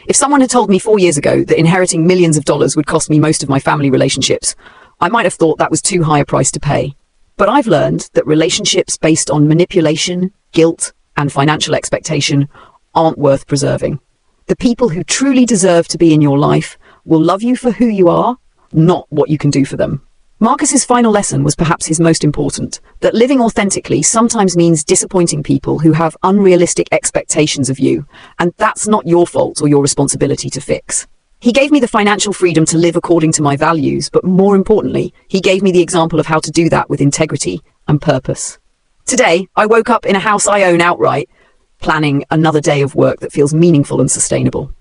If someone had told me 4 years ago that inheriting millions of dollars would cost me most of my family relationships, I might have thought that was too high a price to pay. But I've learned that relationships based on manipulation, guilt, and financial expectation aren't worth preserving. The people who truly deserve to be in your life will love you for who you are, not what you can do for them. Marcus's final lesson was perhaps his most important, that living authentically sometimes means disappointing people who have unrealistic expectations of you, and that's not your fault or your responsibility to fix. He gave me the financial freedom to live according to my values, but more importantly, he gave me the example of how to do that with integrity and purpose. Today, I woke up in a house I own outright, planning another day of work that feels meaningful and sustainable.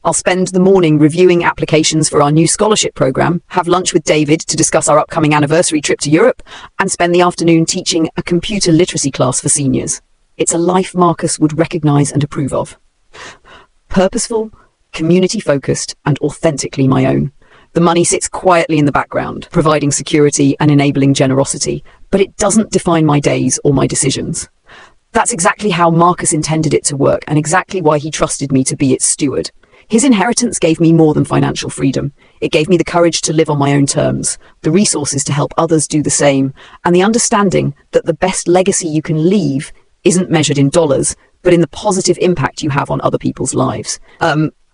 I'll spend the morning reviewing applications for our new scholarship program, have lunch with David to discuss our upcoming anniversary trip to Europe, and spend the afternoon teaching a computer literacy class for seniors. It's a life Marcus would recognize and approve of. Purposeful, community-focused, and authentically my own. The money sits quietly in the background, providing security and enabling generosity, but it doesn't define my days or my decisions. That's exactly how Marcus intended it to work, and exactly why he trusted me to be its steward. His inheritance gave me more than financial freedom. It gave me the courage to live on my own terms, the resources to help others do the same, and the understanding that the best legacy you can leave isn't measured in dollars, but in the positive impact you have on other people's lives.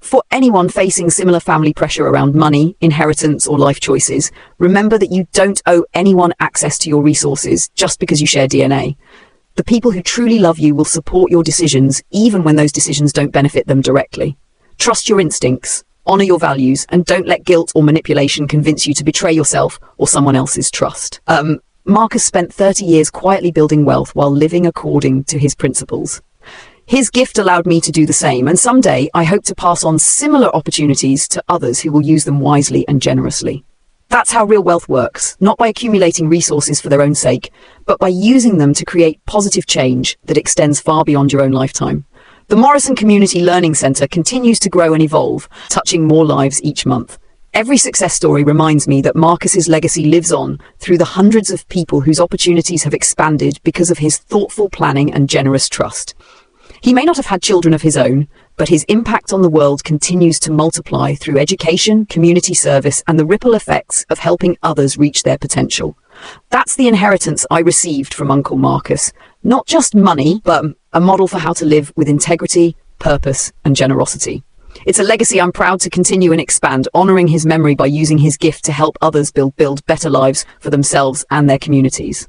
For anyone facing similar family pressure around money, inheritance, or life choices, remember that you don't owe anyone access to your resources just because you share DNA. The people who truly love you will support your decisions, even when those decisions don't benefit them directly. Trust your instincts, honor your values, and don't let guilt or manipulation convince you to betray yourself or someone else's trust. Marcus spent 30 years quietly building wealth while living according to his principles. His gift allowed me to do the same, and someday I hope to pass on similar opportunities to others who will use them wisely and generously. That's how real wealth works, not by accumulating resources for their own sake, but by using them to create positive change that extends far beyond your own lifetime. The Morrison Community Learning Center continues to grow and evolve, touching more lives each month. Every success story reminds me that Marcus's legacy lives on through the hundreds of people whose opportunities have expanded because of his thoughtful planning and generous trust. He may not have had children of his own, but his impact on the world continues to multiply through education, community service, and the ripple effects of helping others reach their potential. That's the inheritance I received from Uncle Marcus. Not just money, but a model for how to live with integrity, purpose, and generosity. It's a legacy I'm proud to continue and expand, honoring his memory by using his gift to help others build better lives for themselves and their communities.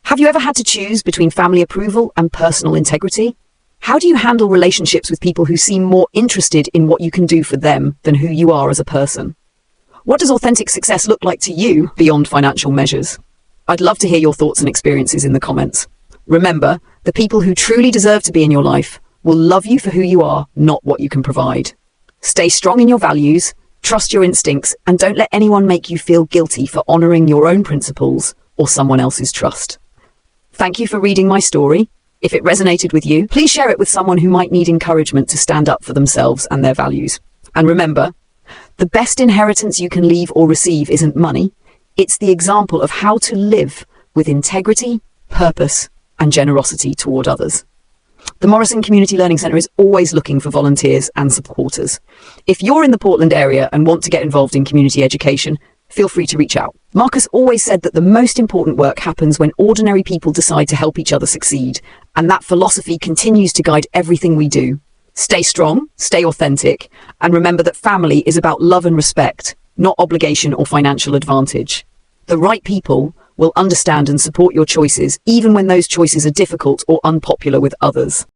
Have you ever had to choose between family approval and personal integrity? How do you handle relationships with people who seem more interested in what you can do for them than who you are as a person? What does authentic success look like to you beyond financial measures? I'd love to hear your thoughts and experiences in the comments. Remember, the people who truly deserve to be in your life will love you for who you are, not what you can provide. Stay strong in your values, trust your instincts, and don't let anyone make you feel guilty for honoring your own principles or someone else's trust. Thank you for reading my story. If it resonated with you, please share it with someone who might need encouragement to stand up for themselves and their values. And remember, the best inheritance you can leave or receive isn't money. It's the example of how to live with integrity, purpose, and generosity toward others. The Morrison Community Learning Center is always looking for volunteers and supporters. If you're in the Portland area and want to get involved in community education, feel free to reach out. Marcus always said that the most important work happens when ordinary people decide to help each other succeed, and that philosophy continues to guide everything we do. Stay strong, stay authentic, and remember that family is about love and respect, not obligation or financial advantage. The right people will understand and support your choices, even when those choices are difficult or unpopular with others.